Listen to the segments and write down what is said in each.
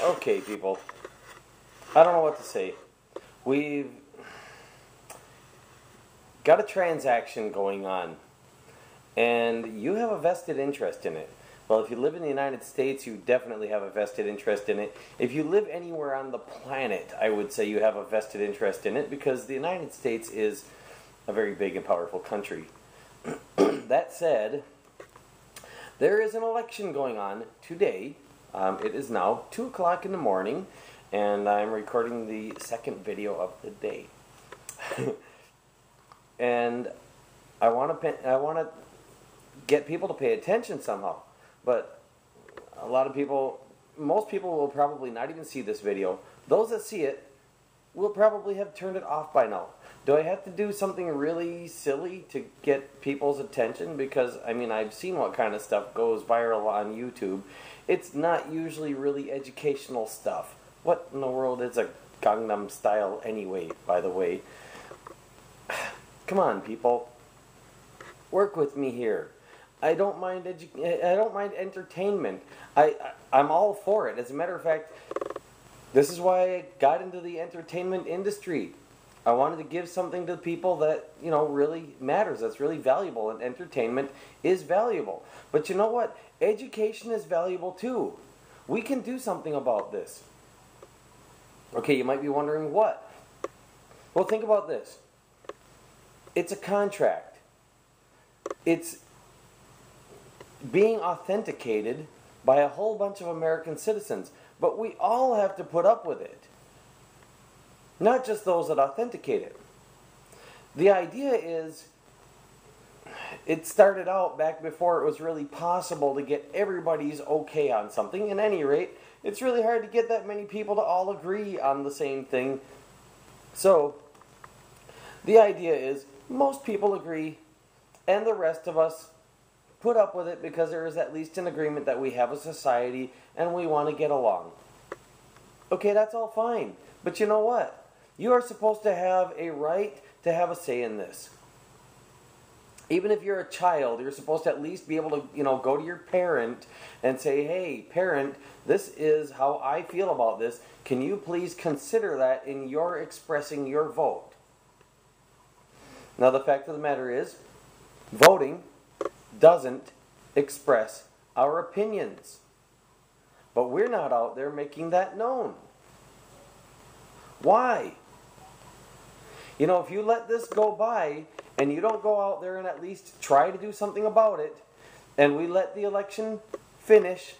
Okay, people. I don't know what to say. We've got a transaction going on, and you have a vested interest in it. Well, if you live in the United States, you definitely have a vested interest in it. If you live anywhere on the planet, I would say you have a vested interest in it because the United States is a very big and powerful country. That said, there is an election going on today. It is now 2 o'clock in the morning, and I'm recording the second video of the day. And I want to get people to pay attention somehow. But a lot of people, most people will probably not even see this video. Those that see it will probably have turned it off by now. Do I have to do something really silly to get people's attention? Because, I mean, I've seen what kind of stuff goes viral on YouTube. It's not usually really educational stuff. What in the world is a Gangnam Style anyway, by the way? Come on, people. Work with me here. I don't mind entertainment. I'm all for it. As a matter of fact, this is why I got into the entertainment industry. I wanted to give something to people that, you know, really matters, that's really valuable, and entertainment is valuable. But you know what? Education is valuable too. We can do something about this. Okay, you might be wondering what? Well, think about this. It's a contract. It's being authenticated by a whole bunch of American citizens, but we all have to put up with it. Not just those that authenticate it. The idea is, it started out back before it was really possible to get everybody's okay on something. At any rate, it's really hard to get that many people to all agree on the same thing. So, the idea is, most people agree, and the rest of us put up with it because there is at least an agreement that we have a society and we want to get along. Okay, that's all fine. But you know what? You are supposed to have a right to have a say in this. Even if you're a child, you're supposed to at least be able to, you know, go to your parent and say, hey, parent, this is how I feel about this. Can you please consider that in your expressing your vote? Now, the fact of the matter is, voting doesn't express our opinions. But we're not out there making that known. Why? You know, if you let this go by and you don't go out there and at least try to do something about it, and we let the election finish,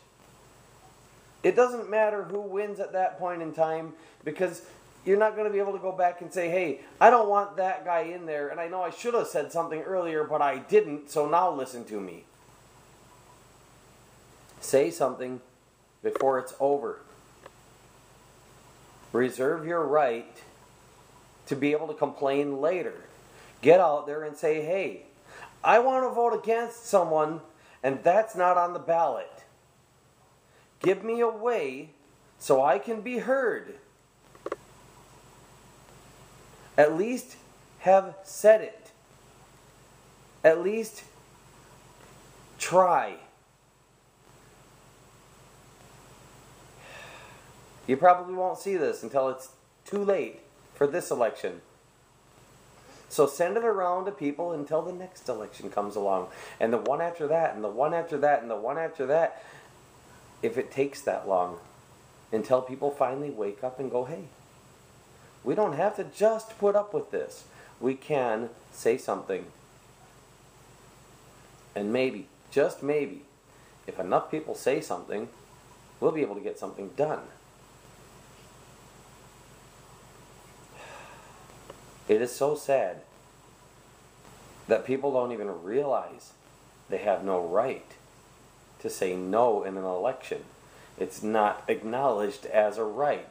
it doesn't matter who wins at that point in time, because you're not going to be able to go back and say, hey, I don't want that guy in there, and I know I should have said something earlier, but I didn't, so now listen to me. Say something before it's over. Reserve your right to be able to complain later. Get out there and say, hey, I want to vote against someone, and that's not on the ballot. Give me a way so I can be heard. At least have said it. At least try. You probably won't see this until it's too late for this election. So send it around to people until the next election comes along. And the one after that, and the one after that, and the one after that. If it takes that long. Until people finally wake up and go, hey, we don't have to just put up with this. We can say something. And maybe, just maybe, if enough people say something, we'll be able to get something done. It is so sad that people don't even realize they have no right to say no in an election. It's not acknowledged as a right.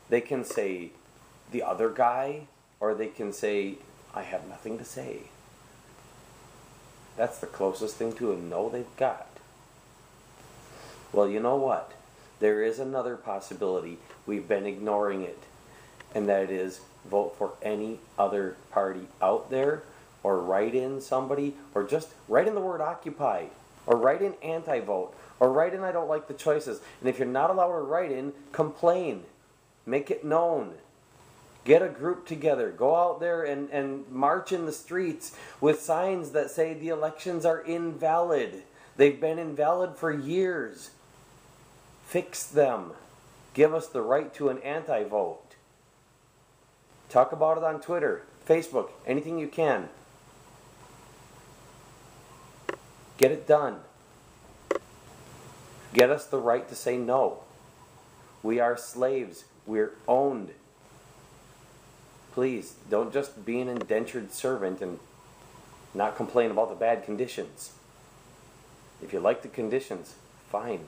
They can say the other guy, or they can say, I have nothing to say. That's the closest thing to a no they've got. Well, you know what? There is another possibility. We've been ignoring it. And that is, vote for any other party out there, or write in somebody, or just write in the word occupy, or write in anti-vote, Or write in, I don't like the choices. And if you're not allowed to write in, complain. Make it known. Get a group together. Go out there and march in the streets with signs that say the elections are invalid. They've been invalid for years. Fix them. Give us the right to an anti-vote. Talk about it on Twitter, Facebook, anything you can. Get it done. Get us the right to say no. We are slaves. We're owned. Please, don't just be an indentured servant and not complain about the bad conditions. If you like the conditions, fine.